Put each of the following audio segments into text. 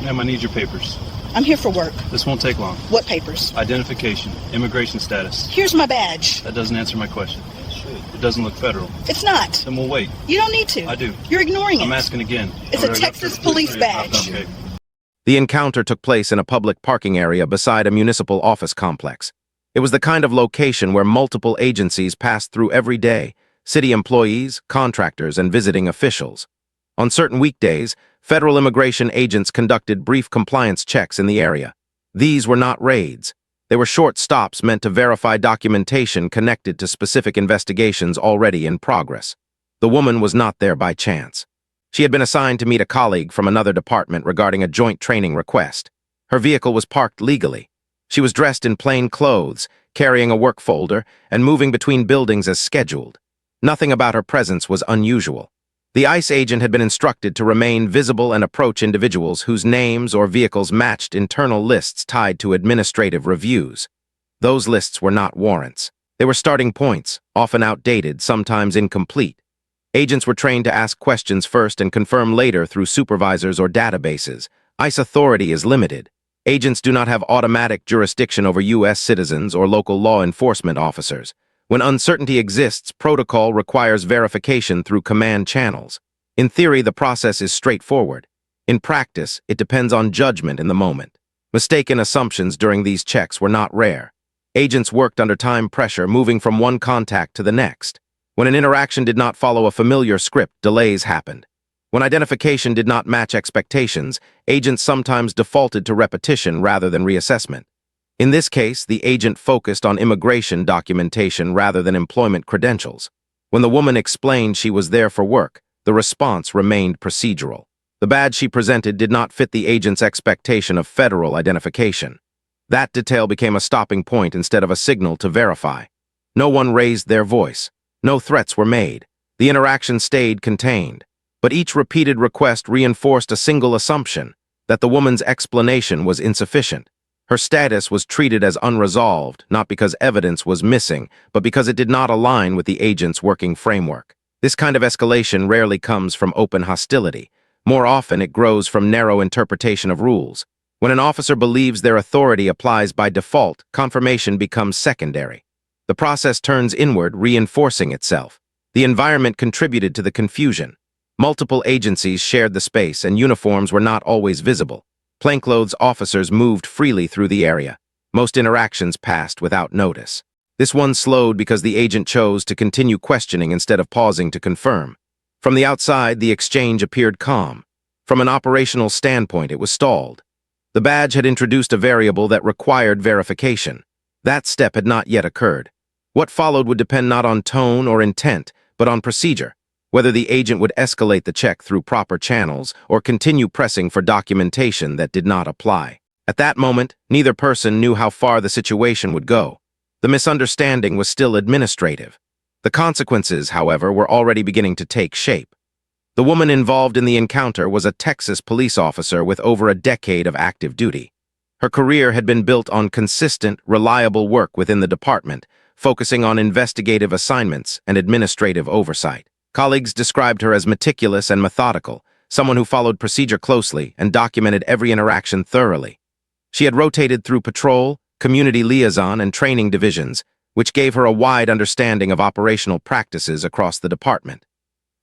Ma'am, I need your papers. I'm here for work. This won't take long. What papers? Identification, immigration status. Here's my badge. That doesn't answer my question. It doesn't look federal. It's not. Then we'll wait. You don't need to. I do. You're ignoring it. I'm asking again. It's a Texas police badge. Okay. The encounter took place in a public parking area beside a municipal office complex. It was the kind of location where multiple agencies passed through every day: city employees, contractors, and visiting officials. On certain weekdays, federal immigration agents conducted brief compliance checks in the area. These were not raids. They were short stops meant to verify documentation connected to specific investigations already in progress. The woman was not there by chance. She had been assigned to meet a colleague from another department regarding a joint training request. Her vehicle was parked legally. She was dressed in plain clothes, carrying a work folder, and moving between buildings as scheduled. Nothing about her presence was unusual. The ICE agent had been instructed to remain visible and approach individuals whose names or vehicles matched internal lists tied to administrative reviews. Those lists were not warrants. They were starting points, often outdated, sometimes incomplete. Agents were trained to ask questions first and confirm later through supervisors or databases. ICE authority is limited. Agents do not have automatic jurisdiction over U.S. citizens or local law enforcement officers. When uncertainty exists, protocol requires verification through command channels. In theory, the process is straightforward. In practice, it depends on judgment in the moment. Mistaken assumptions during these checks were not rare. Agents worked under time pressure, moving from one contact to the next. When an interaction did not follow a familiar script, delays happened. When identification did not match expectations, agents sometimes defaulted to repetition rather than reassessment. In this case, the agent focused on immigration documentation rather than employment credentials. When the woman explained she was there for work, the response remained procedural. The badge she presented did not fit the agent's expectation of federal identification. That detail became a stopping point instead of a signal to verify. No one raised their voice. No threats were made. The interaction stayed contained. But each repeated request reinforced a single assumption: that the woman's explanation was insufficient. Her status was treated as unresolved, not because evidence was missing, but because it did not align with the agent's working framework. This kind of escalation rarely comes from open hostility. More often, it grows from narrow interpretation of rules. When an officer believes their authority applies by default, confirmation becomes secondary. The process turns inward, reinforcing itself. The environment contributed to the confusion. Multiple agencies shared the space, and uniforms were not always visible. Plainclothes officers moved freely through the area. Most interactions passed without notice. This one slowed because the agent chose to continue questioning instead of pausing to confirm. From the outside, the exchange appeared calm. From an operational standpoint, it was stalled. The badge had introduced a variable that required verification. That step had not yet occurred. What followed would depend not on tone or intent, but on procedure. Whether the agent would escalate the check through proper channels or continue pressing for documentation that did not apply. At that moment, neither person knew how far the situation would go. The misunderstanding was still administrative. The consequences, however, were already beginning to take shape. The woman involved in the encounter was a Texas police officer with over a decade of active duty. Her career had been built on consistent, reliable work within the department, focusing on investigative assignments and administrative oversight. Colleagues described her as meticulous and methodical, someone who followed procedure closely and documented every interaction thoroughly. She had rotated through patrol, community liaison, and training divisions, which gave her a wide understanding of operational practices across the department.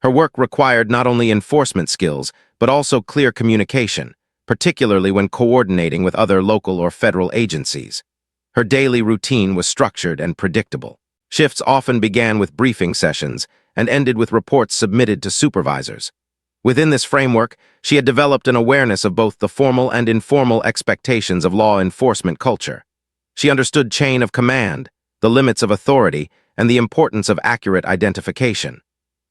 Her work required not only enforcement skills, but also clear communication, particularly when coordinating with other local or federal agencies. Her daily routine was structured and predictable. Shifts often began with briefing sessions and ended with reports submitted to supervisors. Within this framework, she had developed an awareness of both the formal and informal expectations of law enforcement culture. She understood chain of command, the limits of authority, and the importance of accurate identification.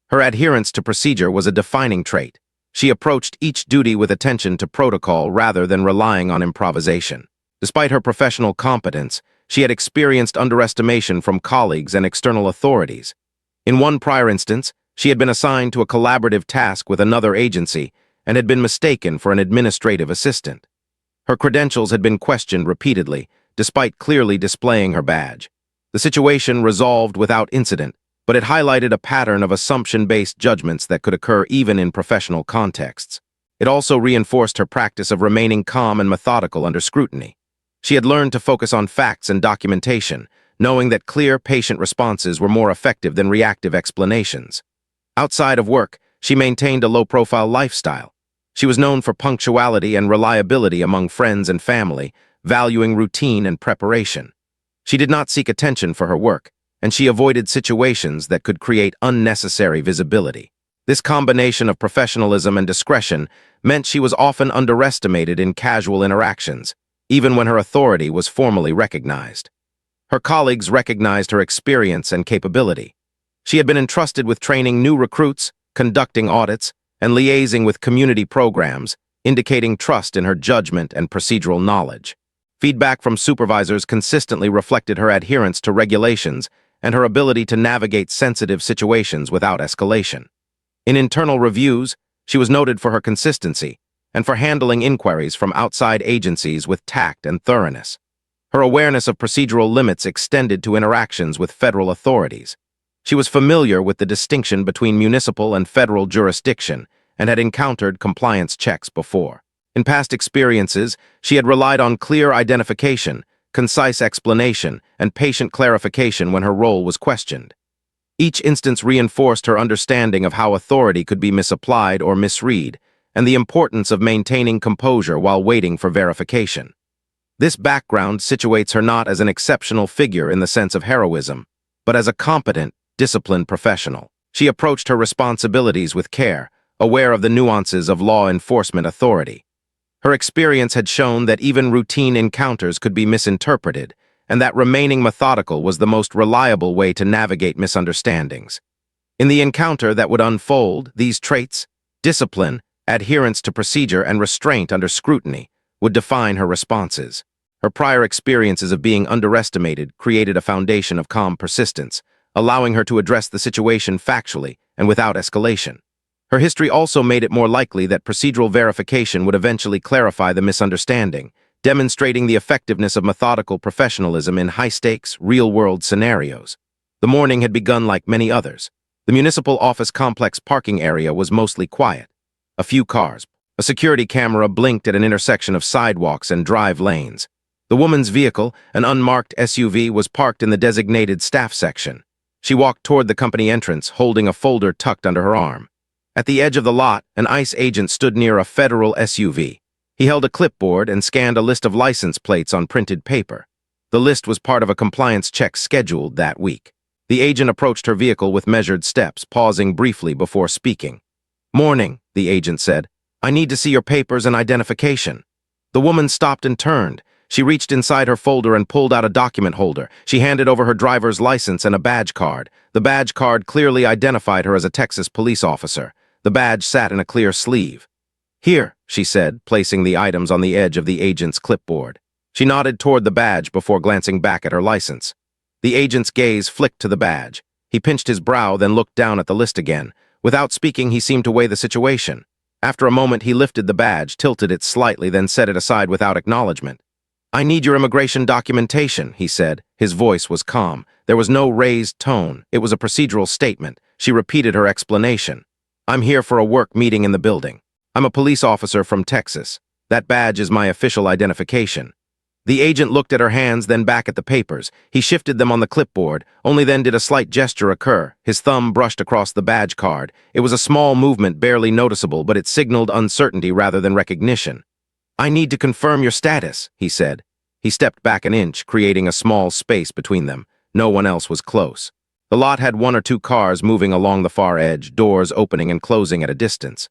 Her adherence to procedure was a defining trait. She approached each duty with attention to protocol rather than relying on improvisation. Despite her professional competence, she had experienced underestimation from colleagues and external authorities. In one prior instance, she had been assigned to a collaborative task with another agency and had been mistaken for an administrative assistant. Her credentials had been questioned repeatedly, despite clearly displaying her badge. The situation resolved without incident, but it highlighted a pattern of assumption-based judgments that could occur even in professional contexts. It also reinforced her practice of remaining calm and methodical under scrutiny. She had learned to focus on facts and documentation, knowing that clear, patient responses were more effective than reactive explanations. Outside of work, she maintained a low-profile lifestyle. She was known for punctuality and reliability among friends and family, valuing routine and preparation. She did not seek attention for her work, and she avoided situations that could create unnecessary visibility. This combination of professionalism and discretion meant she was often underestimated in casual interactions, even when her authority was formally recognized. Her colleagues recognized her experience and capability. She had been entrusted with training new recruits, conducting audits, and liaising with community programs, indicating trust in her judgment and procedural knowledge. Feedback from supervisors consistently reflected her adherence to regulations and her ability to navigate sensitive situations without escalation. In internal reviews, she was noted for her consistency and for handling inquiries from outside agencies with tact and thoroughness. Her awareness of procedural limits extended to interactions with federal authorities. She was familiar with the distinction between municipal and federal jurisdiction and had encountered compliance checks before. In past experiences, she had relied on clear identification, concise explanation, and patient clarification when her role was questioned. Each instance reinforced her understanding of how authority could be misapplied or misread, and the importance of maintaining composure while waiting for verification. This background situates her not as an exceptional figure in the sense of heroism, but as a competent, disciplined professional. She approached her responsibilities with care, aware of the nuances of law enforcement authority. Her experience had shown that even routine encounters could be misinterpreted, and that remaining methodical was the most reliable way to navigate misunderstandings. In the encounter that would unfold, these traits, discipline, adherence to procedure, and restraint under scrutiny, would define her responses. Her prior experiences of being underestimated created a foundation of calm persistence, allowing her to address the situation factually and without escalation. Her history also made it more likely that procedural verification would eventually clarify the misunderstanding, demonstrating the effectiveness of methodical professionalism in high-stakes, real-world scenarios. The morning had begun like many others. The municipal office complex parking area was mostly quiet. A few cars. A security camera blinked at an intersection of sidewalks and drive lanes. The woman's vehicle, an unmarked SUV, was parked in the designated staff section. She walked toward the company entrance, holding a folder tucked under her arm. At the edge of the lot, an ICE agent stood near a federal SUV. He held a clipboard and scanned a list of license plates on printed paper. The list was part of a compliance check scheduled that week. The agent approached her vehicle with measured steps, pausing briefly before speaking. "Morning," the agent said. "I need to see your papers and identification." The woman stopped and turned. She reached inside her folder and pulled out a document holder. She handed over her driver's license and a badge card. The badge card clearly identified her as a Texas police officer. The badge sat in a clear sleeve. "Here," she said, placing the items on the edge of the agent's clipboard. She nodded toward the badge before glancing back at her license. The agent's gaze flicked to the badge. He pinched his brow, then looked down at the list again. Without speaking, he seemed to weigh the situation. After a moment, he lifted the badge, tilted it slightly, then set it aside without acknowledgement. "I need your immigration documentation," he said. His voice was calm. There was no raised tone. It was a procedural statement. She repeated her explanation. "I'm here for a work meeting in the building. I'm a police officer from Texas. That badge is my official identification." The agent looked at her hands, then back at the papers. He shifted them on the clipboard, only then did a slight gesture occur. His thumb brushed across the badge card. It was a small movement, barely noticeable, but it signaled uncertainty rather than recognition. "I need to confirm your status," he said. He stepped back an inch, creating a small space between them. No one else was close. The lot had one or two cars moving along the far edge, doors opening and closing at a distance.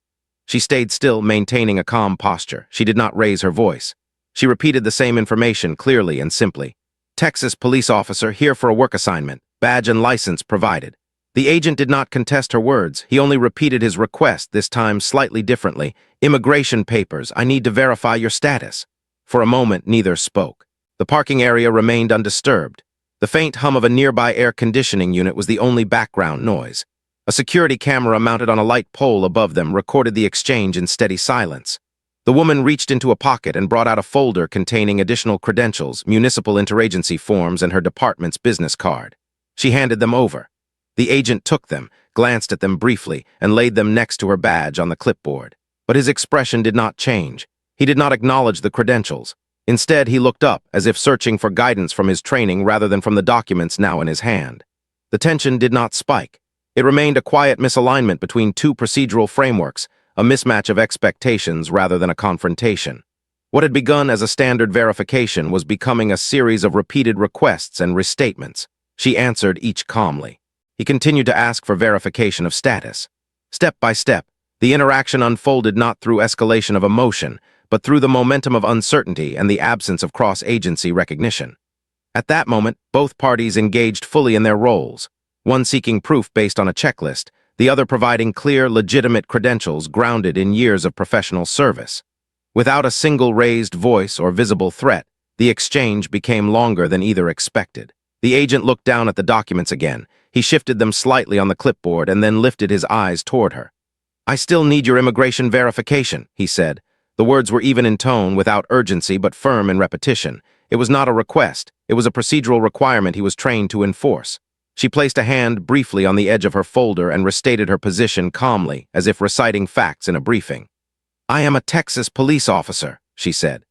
She stayed still, maintaining a calm posture. She did not raise her voice. She repeated the same information clearly and simply. "Texas police officer, here for a work assignment. Badge and license provided." The agent did not contest her words. He only repeated his request, this time slightly differently. "Immigration papers. I need to verify your status." For a moment, neither spoke. The parking area remained undisturbed. The faint hum of a nearby air conditioning unit was the only background noise. A security camera mounted on a light pole above them recorded the exchange in steady silence. The woman reached into a pocket and brought out a folder containing additional credentials, municipal interagency forms, and her department's business card. She handed them over. The agent took them, glanced at them briefly, and laid them next to her badge on the clipboard. But his expression did not change. He did not acknowledge the credentials. Instead, he looked up, as if searching for guidance from his training rather than from the documents now in his hand. The tension did not spike. It remained a quiet misalignment between two procedural frameworks, a mismatch of expectations rather than a confrontation. What had begun as a standard verification was becoming a series of repeated requests and restatements. She answered each calmly. He continued to ask for verification of status. Step by step, the interaction unfolded not through escalation of emotion, but through the momentum of uncertainty and the absence of cross-agency recognition. At that moment, both parties engaged fully in their roles, one seeking proof based on a checklist, the other providing clear, legitimate credentials grounded in years of professional service. Without a single raised voice or visible threat, the exchange became longer than either expected. The agent looked down at the documents again. He shifted them slightly on the clipboard and then lifted his eyes toward her. "I still need your immigration verification," he said. The words were even in tone, without urgency but firm in repetition. It was not a request. It was a procedural requirement he was trained to enforce. She placed a hand briefly on the edge of her folder and restated her position calmly, as if reciting facts in a briefing. "I am a Texas police officer," she said.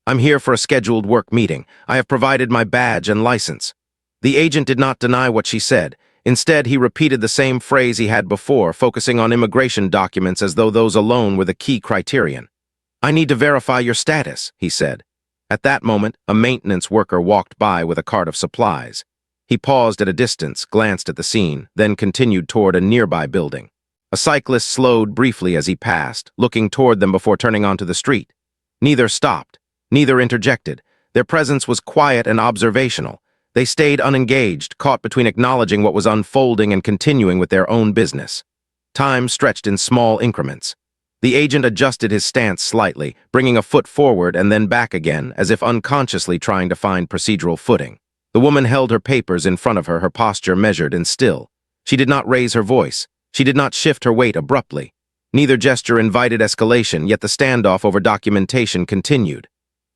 "I'm here for a scheduled work meeting. I have provided my badge and license." The agent did not deny what she said. Instead, he repeated the same phrase he had before, focusing on immigration documents as though those alone were the key criterion. "I need to verify your status," he said. At that moment, a maintenance worker walked by with a cart of supplies. He paused at a distance, glanced at the scene, then continued toward a nearby building. A cyclist slowed briefly as he passed, looking toward them before turning onto the street. Neither stopped. Neither interjected. Their presence was quiet and observational. They stayed unengaged, caught between acknowledging what was unfolding and continuing with their own business. Time stretched in small increments. The agent adjusted his stance slightly, bringing a foot forward and then back again, as if unconsciously trying to find procedural footing. The woman held her papers in front of her, her posture measured and still. She did not raise her voice. She did not shift her weight abruptly. Neither gesture invited escalation, yet the standoff over documentation continued.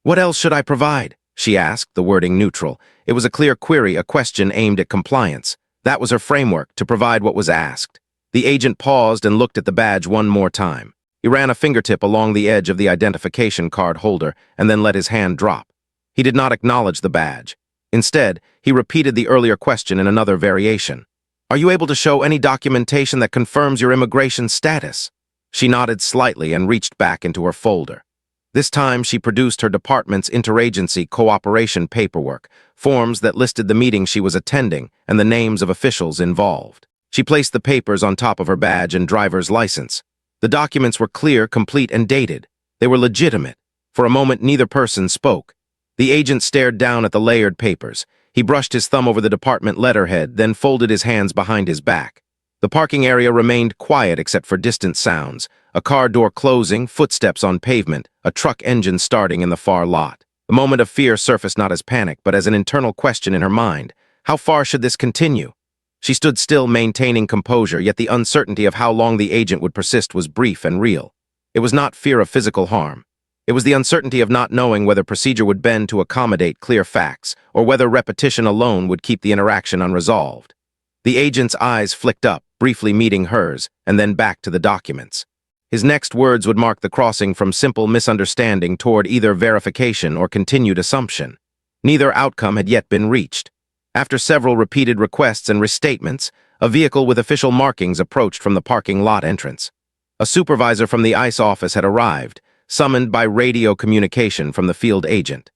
"What else should I provide?" she asked, the wording neutral. It was a clear query, a question aimed at compliance. That was her framework, to provide what was asked. The agent paused and looked at the badge one more time. He ran a fingertip along the edge of the identification card holder and then let his hand drop. He did not acknowledge the badge. Instead, he repeated the earlier question in another variation. "Are you able to show any documentation that confirms your immigration status?" She nodded slightly and reached back into her folder. This time, she produced her department's interagency cooperation paperwork, forms that listed the meeting she was attending and the names of officials involved. She placed the papers on top of her badge and driver's license. The documents were clear, complete, and dated. They were legitimate. For a moment, neither person spoke. The agent stared down at the layered papers. He brushed his thumb over the department letterhead, then folded his hands behind his back. The parking area remained quiet except for distant sounds, a car door closing, footsteps on pavement, a truck engine starting in the far lot. The moment of fear surfaced not as panic, but as an internal question in her mind. How far should this continue? She stood still, maintaining composure, yet the uncertainty of how long the agent would persist was brief and real. It was not fear of physical harm. It was the uncertainty of not knowing whether procedure would bend to accommodate clear facts, or whether repetition alone would keep the interaction unresolved. The agent's eyes flicked up, briefly meeting hers, and then back to the documents. His next words would mark the crossing from simple misunderstanding toward either verification or continued assumption. Neither outcome had yet been reached. After several repeated requests and restatements, a vehicle with official markings approached from the parking lot entrance. A supervisor from the ICE office had arrived, summoned by radio communication from the field agent.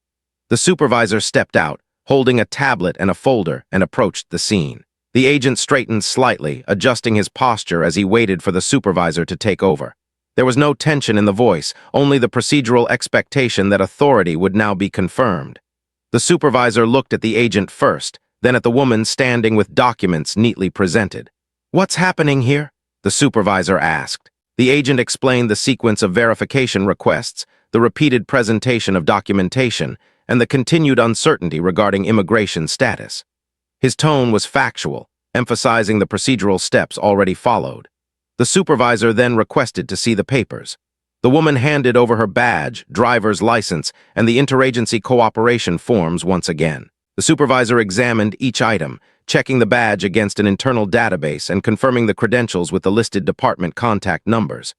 The supervisor stepped out, holding a tablet and a folder, and approached the scene. The agent straightened slightly, adjusting his posture as he waited for the supervisor to take over. There was no tension in the voice, only the procedural expectation that authority would now be confirmed. The supervisor looked at the agent first, then at the woman standing with documents neatly presented. "What's happening here?" the supervisor asked. The agent explained the sequence of verification requests, the repeated presentation of documentation, and the continued uncertainty regarding immigration status. His tone was factual, emphasizing the procedural steps already followed. The supervisor then requested to see the papers. The woman handed over her badge, driver's license, and the interagency cooperation forms once again. The supervisor examined each item, checking the badge against an internal database and confirming the credentials with the listed department contact numbers.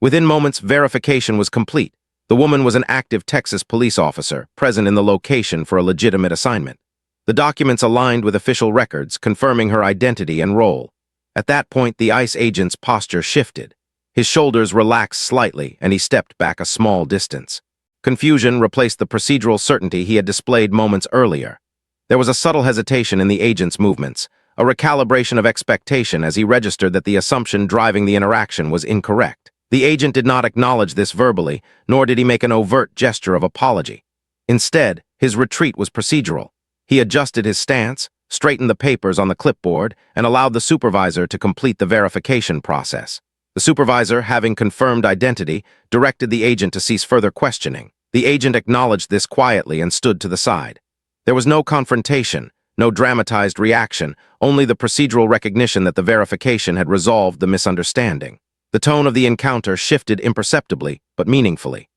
Within moments, verification was complete. The woman was an active Texas police officer, present in the location for a legitimate assignment. The documents aligned with official records, confirming her identity and role. At that point, the ICE agent's posture shifted. His shoulders relaxed slightly, and he stepped back a small distance. Confusion replaced the procedural certainty he had displayed moments earlier. There was a subtle hesitation in the agent's movements, a recalibration of expectation as he registered that the assumption driving the interaction was incorrect. The agent did not acknowledge this verbally, nor did he make an overt gesture of apology. Instead, his retreat was procedural. He adjusted his stance, straightened the papers on the clipboard, and allowed the supervisor to complete the verification process. The supervisor, having confirmed identity, directed the agent to cease further questioning. The agent acknowledged this quietly and stood to the side. There was no confrontation, no dramatized reaction, only the procedural recognition that the verification had resolved the misunderstanding. The tone of the encounter shifted imperceptibly, but meaningfully.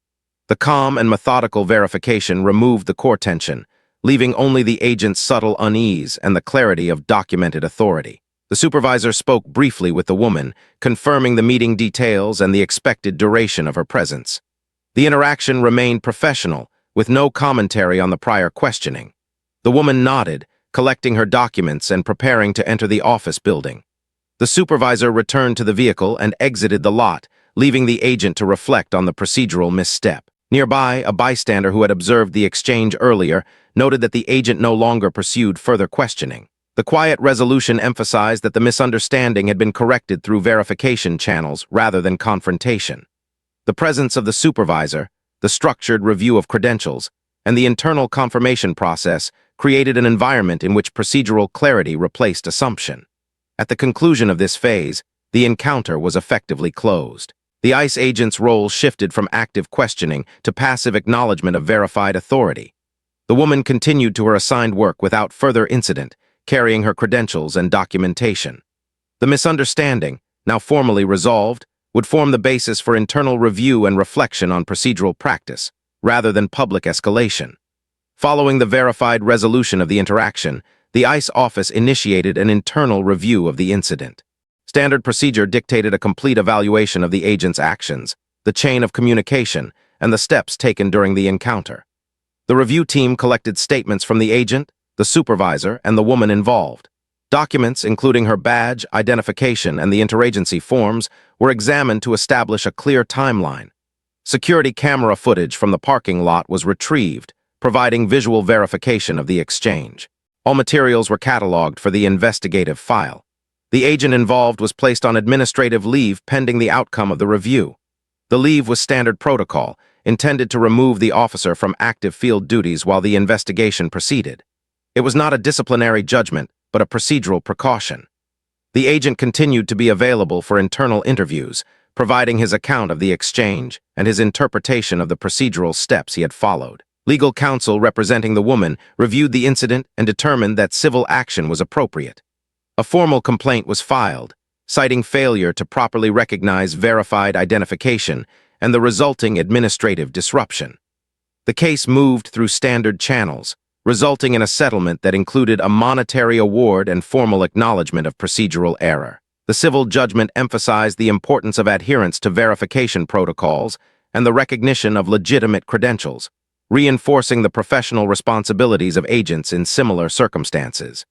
The calm and methodical verification removed the core tension, leaving only the agent's subtle unease and the clarity of documented authority. The supervisor spoke briefly with the woman, confirming the meeting details and the expected duration of her presence. The interaction remained professional, with no commentary on the prior questioning. The woman nodded, collecting her documents and preparing to enter the office building. The supervisor returned to the vehicle and exited the lot, leaving the agent to reflect on the procedural misstep. Nearby, a bystander who had observed the exchange earlier noted that the agent no longer pursued further questioning. The quiet resolution emphasized that the misunderstanding had been corrected through verification channels rather than confrontation. The presence of the supervisor, the structured review of credentials, and the internal confirmation process created an environment in which procedural clarity replaced assumption. At the conclusion of this phase, the encounter was effectively closed. The ICE agent's role shifted from active questioning to passive acknowledgement of verified authority. The woman continued to her assigned work without further incident, carrying her credentials and documentation. The misunderstanding, now formally resolved, would form the basis for internal review and reflection on procedural practice, rather than public escalation. Following the verified resolution of the interaction, the ICE office initiated an internal review of the incident. Standard procedure dictated a complete evaluation of the agent's actions, the chain of communication, and the steps taken during the encounter. The review team collected statements from the agent, the supervisor, and the woman involved. Documents, including her badge, identification, and the interagency forms, were examined to establish a clear timeline. Security camera footage from the parking lot was retrieved, providing visual verification of the exchange. All materials were cataloged for the investigative file. The agent involved was placed on administrative leave pending the outcome of the review. The leave was standard protocol, intended to remove the officer from active field duties while the investigation proceeded. It was not a disciplinary judgment, but a procedural precaution. The agent continued to be available for internal interviews, providing his account of the exchange and his interpretation of the procedural steps he had followed. Legal counsel representing the woman reviewed the incident and determined that civil action was appropriate. A formal complaint was filed, citing failure to properly recognize verified identification and the resulting administrative disruption. The case moved through standard channels, resulting in a settlement that included a monetary award and formal acknowledgement of procedural error. The civil judgment emphasized the importance of adherence to verification protocols and the recognition of legitimate credentials, reinforcing the professional responsibilities of agents in similar circumstances.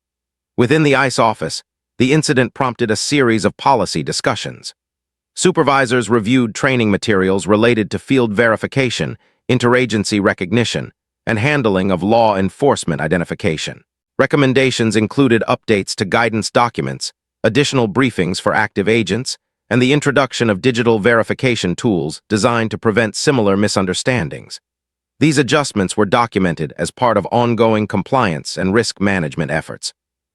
Within the ICE office, the incident prompted a series of policy discussions. Supervisors reviewed training materials related to field verification, interagency recognition, and handling of law enforcement identification. Recommendations included updates to guidance documents, additional briefings for active agents, and the introduction of digital verification tools designed to prevent similar misunderstandings. These adjustments were documented as part of ongoing compliance and risk management efforts.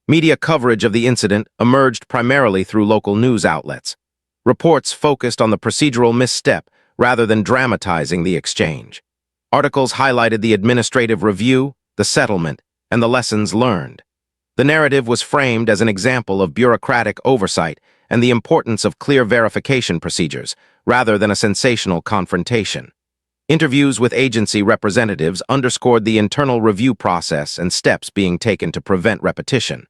Media coverage of the incident emerged primarily through local news outlets. Reports focused on the procedural misstep rather than dramatizing the exchange. Articles highlighted the administrative review, the settlement, and the lessons learned. The narrative was framed as an example of bureaucratic oversight and the importance of clear verification procedures, rather than a sensational confrontation. Interviews with agency representatives underscored the internal review process and steps being taken to prevent repetition.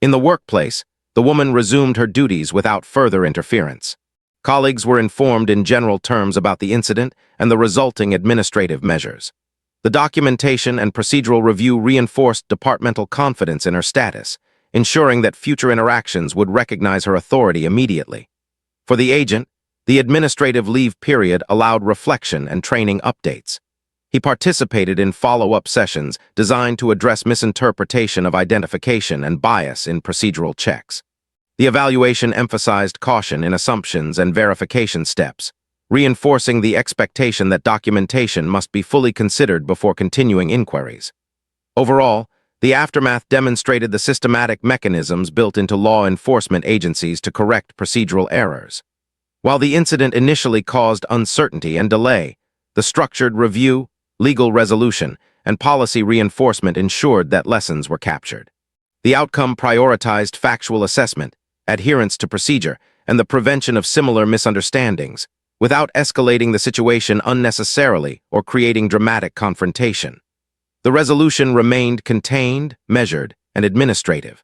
In the workplace, the woman resumed her duties without further interference. Colleagues were informed in general terms about the incident and the resulting administrative measures. The documentation and procedural review reinforced departmental confidence in her status, ensuring that future interactions would recognize her authority immediately. For the agent, the administrative leave period allowed reflection and training updates. He participated in follow-up sessions designed to address misinterpretation of identification and bias in procedural checks. The evaluation emphasized caution in assumptions and verification steps, reinforcing the expectation that documentation must be fully considered before continuing inquiries. Overall, the aftermath demonstrated the systematic mechanisms built into law enforcement agencies to correct procedural errors. While the incident initially caused uncertainty and delay, the structured review, legal resolution, and policy reinforcement ensured that lessons were captured. The outcome prioritized factual assessment, adherence to procedure, and the prevention of similar misunderstandings, without escalating the situation unnecessarily or creating dramatic confrontation. The resolution remained contained, measured, and administrative.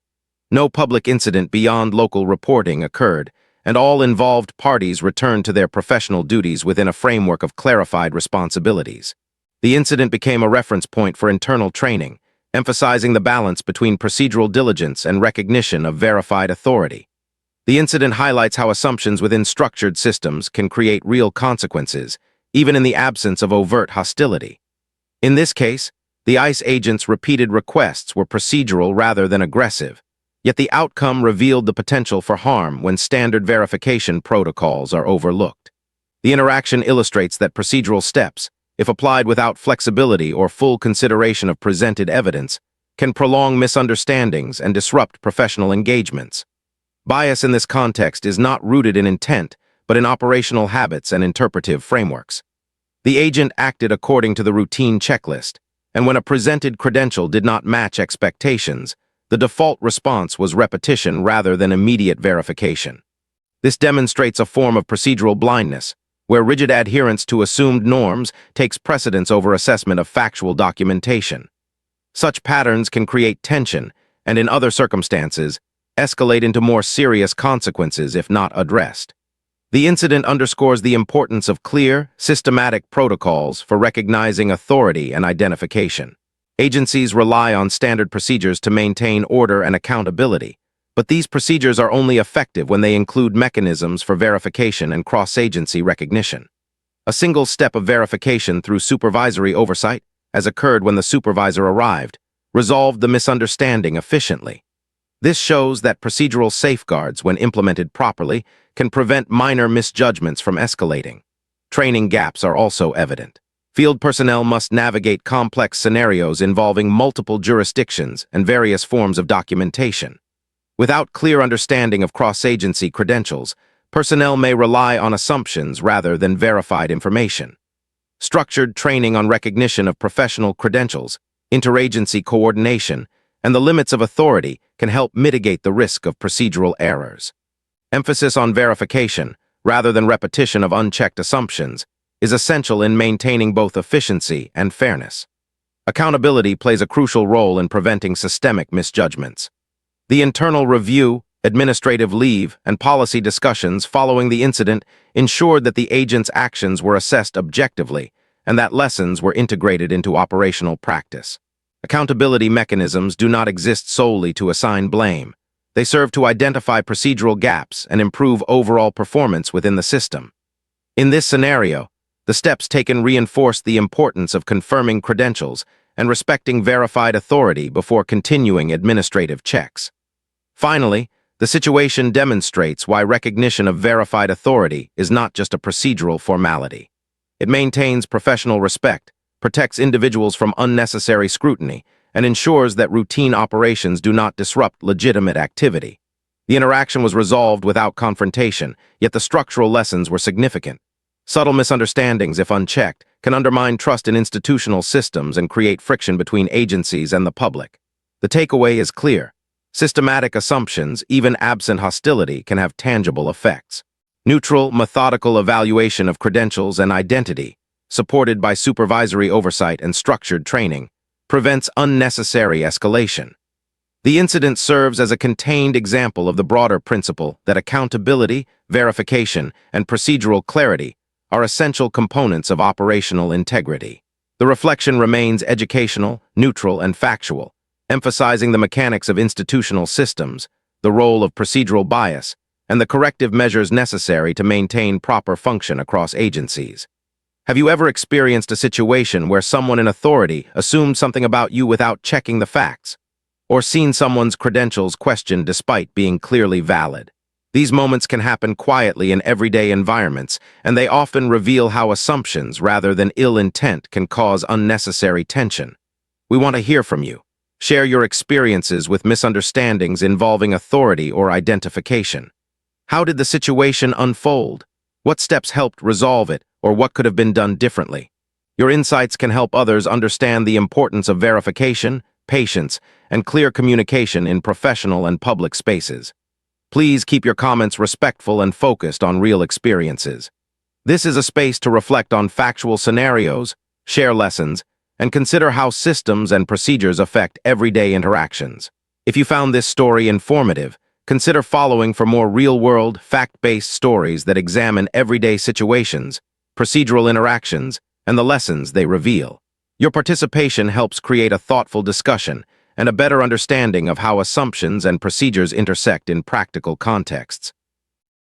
No public incident beyond local reporting occurred, and all involved parties returned to their professional duties within a framework of clarified responsibilities. The incident became a reference point for internal training, emphasizing the balance between procedural diligence and recognition of verified authority. The incident highlights how assumptions within structured systems can create real consequences, even in the absence of overt hostility. In this case, the ICE agents' repeated requests were procedural rather than aggressive, yet the outcome revealed the potential for harm when standard verification protocols are overlooked. The interaction illustrates that procedural steps, if applied without flexibility or full consideration of presented evidence, can prolong misunderstandings and disrupt professional engagements. Bias in this context is not rooted in intent, but in operational habits and interpretive frameworks. The agent acted according to the routine checklist, and when a presented credential did not match expectations, the default response was repetition rather than immediate verification. This demonstrates a form of procedural blindness, where rigid adherence to assumed norms takes precedence over assessment of factual documentation. Such patterns can create tension and, in other circumstances, escalate into more serious consequences if not addressed. The incident underscores the importance of clear, systematic protocols for recognizing authority and identification. Agencies rely on standard procedures to maintain order and accountability, but these procedures are only effective when they include mechanisms for verification and cross-agency recognition. A single step of verification through supervisory oversight, as occurred when the supervisor arrived, resolved the misunderstanding efficiently. This shows that procedural safeguards, when implemented properly, can prevent minor misjudgments from escalating. Training gaps are also evident. Field personnel must navigate complex scenarios involving multiple jurisdictions and various forms of documentation. Without clear understanding of cross-agency credentials, personnel may rely on assumptions rather than verified information. Structured training on recognition of professional credentials, interagency coordination, and the limits of authority can help mitigate the risk of procedural errors. Emphasis on verification, rather than repetition of unchecked assumptions, is essential in maintaining both efficiency and fairness. Accountability plays a crucial role in preventing systemic misjudgments. The internal review, administrative leave, and policy discussions following the incident ensured that the agent's actions were assessed objectively and that lessons were integrated into operational practice. Accountability mechanisms do not exist solely to assign blame. They serve to identify procedural gaps and improve overall performance within the system. In this scenario, the steps taken reinforce the importance of confirming credentials and respecting verified authority before continuing administrative checks. Finally, the situation demonstrates why recognition of verified authority is not just a procedural formality. It maintains professional respect, protects individuals from unnecessary scrutiny, and ensures that routine operations do not disrupt legitimate activity. The interaction was resolved without confrontation, yet the structural lessons were significant. Subtle misunderstandings, if unchecked, can undermine trust in institutional systems and create friction between agencies and the public. The takeaway is clear. Systematic assumptions, even absent hostility, can have tangible effects. Neutral, methodical evaluation of credentials and identity, supported by supervisory oversight and structured training, prevents unnecessary escalation. The incident serves as a contained example of the broader principle that accountability, verification, and procedural clarity are essential components of operational integrity. The reflection remains educational, neutral, and factual, emphasizing the mechanics of institutional systems, the role of procedural bias, and the corrective measures necessary to maintain proper function across agencies. Have you ever experienced a situation where someone in authority assumed something about you without checking the facts? Or seen someone's credentials questioned despite being clearly valid? These moments can happen quietly in everyday environments, and they often reveal how assumptions rather than ill intent can cause unnecessary tension. We want to hear from you. Share your experiences with misunderstandings involving authority or identification. How did the situation unfold? What steps helped resolve it, or what could have been done differently? Your insights can help others understand the importance of verification, patience, and clear communication in professional and public spaces. Please keep your comments respectful and focused on real experiences. This is a space to reflect on factual scenarios, share lessons, and consider how systems and procedures affect everyday interactions. If you found this story informative, consider following for more real-world, fact-based stories that examine everyday situations, procedural interactions, and the lessons they reveal. Your participation helps create a thoughtful discussion and a better understanding of how assumptions and procedures intersect in practical contexts.